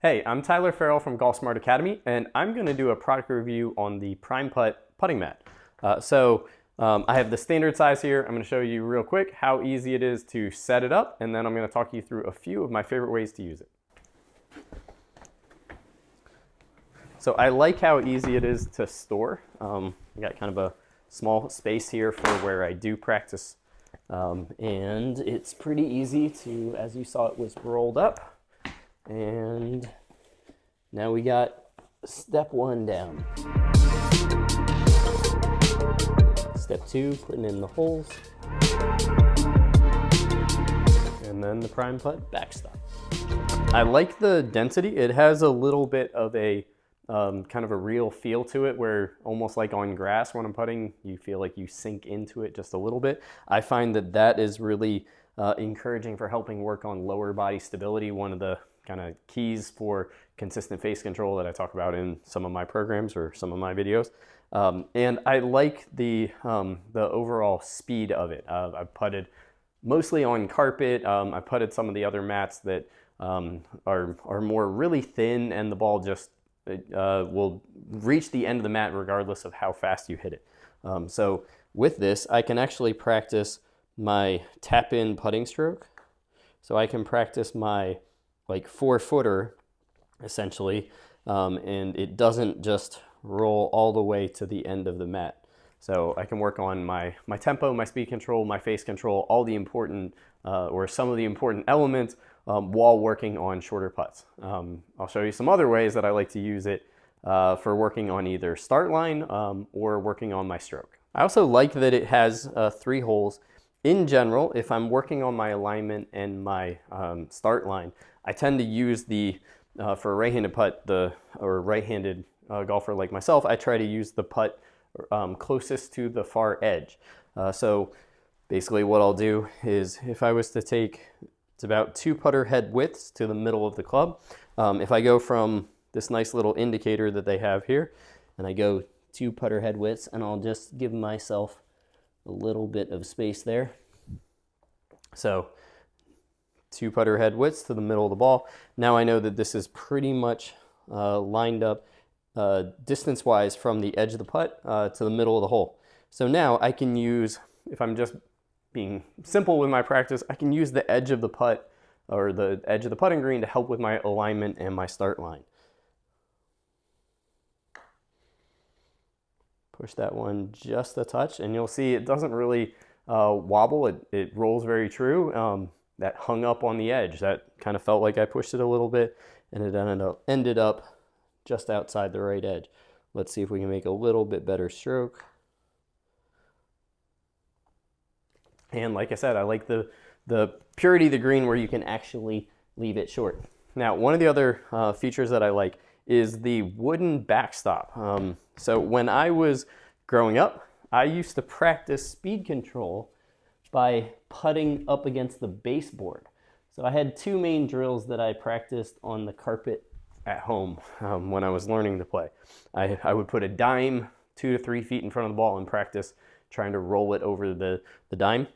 Hey, I'm Tyler Ferrell from Golf Smart Academy, and I'm going to do a product review on the Prime Putt Putting Mat. I have the standard size here. I'm going to show you real quick how easy it is to set it up, and then I'm going to talk you through a few of my favorite ways to use it. So I like how easy it is to store. I got kind of a small space here for where I do practice, and it's pretty easy to, as you saw, it was rolled up. And now we got step one down. Step two, putting in the holes. And then the Prime Putt backstop. I like the density. It has a little bit of a kind of a real feel to it, where almost like on grass when I'm putting, you feel like you sink into it just a little bit. I find that that is really encouraging for helping work on lower body stability. One of the kind of keys for consistent face control that I talk about in some of my programs or some of my videos. And I like the overall speed of it. I've putted mostly on carpet. I putted some of the other mats that are more really thin, and the ball just will reach the end of the mat regardless of how fast you hit it. So with this, I can actually practice my tap-in putting stroke. So I can practice my like 4-footer essentially, and it doesn't just roll all the way to the end of the mat. So I can work on my tempo, my speed control, my face control, all the important or some of the important elements while working on shorter putts. I'll show you some other ways that I like to use it for working on either start line or working on my stroke. I also like that it has 3 holes. In general, if I'm working on my alignment and my start line, I tend to use for a right-handed putt, or right-handed golfer like myself, I try to use the putt closest to the far edge. So basically what I'll do is, if I was to take, it's about 2 putter head widths to the middle of the club. If I go from this nice little indicator that they have here, and I go 2 putter head widths, and I'll just give myself a little bit of space there. So 2 putter head widths to the middle of the ball. Now I know that this is pretty much lined up distance-wise from the edge of the putt to the middle of the hole. So now I can use, if I'm just being simple with my practice, I can use the edge of the putt or the edge of the putting green to help with my alignment and my start line. Push that one just a touch, and you'll see it doesn't really wobble. It rolls very true. That hung up on the edge. That kind of felt like I pushed it a little bit, and it ended up just outside the right edge. Let's see if we can make a little bit better stroke. And like I said, I like the purity of the green where you can actually leave it short. Now, one of the other features that I like is the wooden backstop. So when I was growing up, I used to practice speed control by putting up against the baseboard. So I had 2 main drills that I practiced on the carpet at home when I was learning to play. I would put a dime 2 to 3 feet in front of the ball and practice trying to roll it over the dime.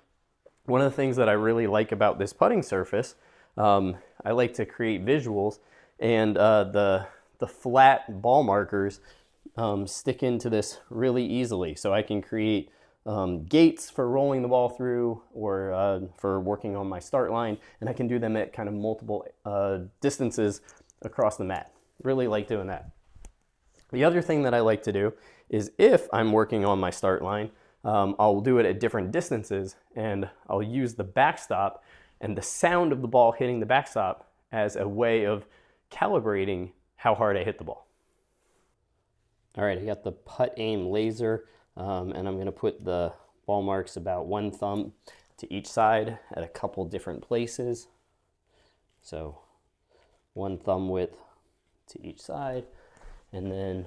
One of the things that I really like about this putting surface, I like to create visuals, and the flat ball markers stick into this really easily. So I can create gates for rolling the ball through, or for working on my start line, and I can do them at kind of multiple distances across the mat. Really like doing that. The other thing that I like to do is, if I'm working on my start line, I'll do it at different distances, and I'll use the backstop and the sound of the ball hitting the backstop as a way of calibrating how hard I hit the ball. All right, I got the putt aim laser, and I'm going to put the ball marks about 1 thumb to each side at a couple different places. So 1 thumb width to each side, and then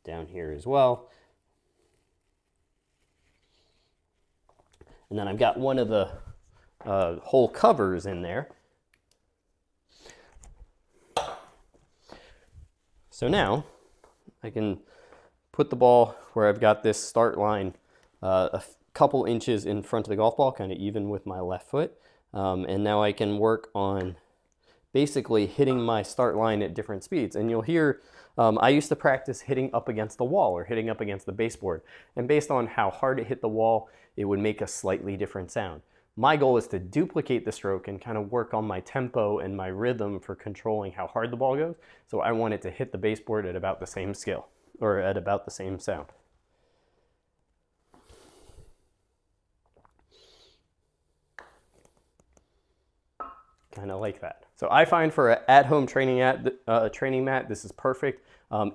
down here as well. And then I've got one of the hole covers in there. So now I can put the ball where I've got this start line a couple inches in front of the golf ball, kind of even with my left foot. And now I can work on basically hitting my start line at different speeds. And you'll hear, I used to practice hitting up against the wall or hitting up against the baseboard. And based on how hard it hit the wall, it would make a slightly different sound. My goal is to duplicate the stroke and kind of work on my tempo and my rhythm for controlling how hard the ball goes. So I want it to hit the baseboard at about the same skill, or at about the same sound. Kind of like that. So I find for an at-home training mat, this is perfect.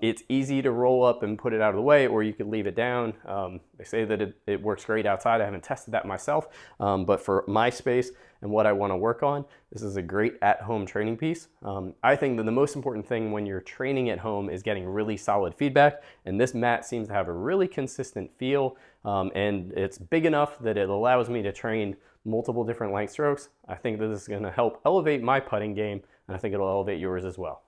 It's easy to roll up and put it out of the way, or you could leave it down. They say that it works great outside. I haven't tested that myself, but for my space and what I want to work on, this is a great at-home training piece. I think that the most important thing when you're training at home is getting really solid feedback, and this mat seems to have a really consistent feel, and it's big enough that it allows me to train multiple different length strokes. I think that this is going to help elevate my putting game, and I think it'll elevate yours as well.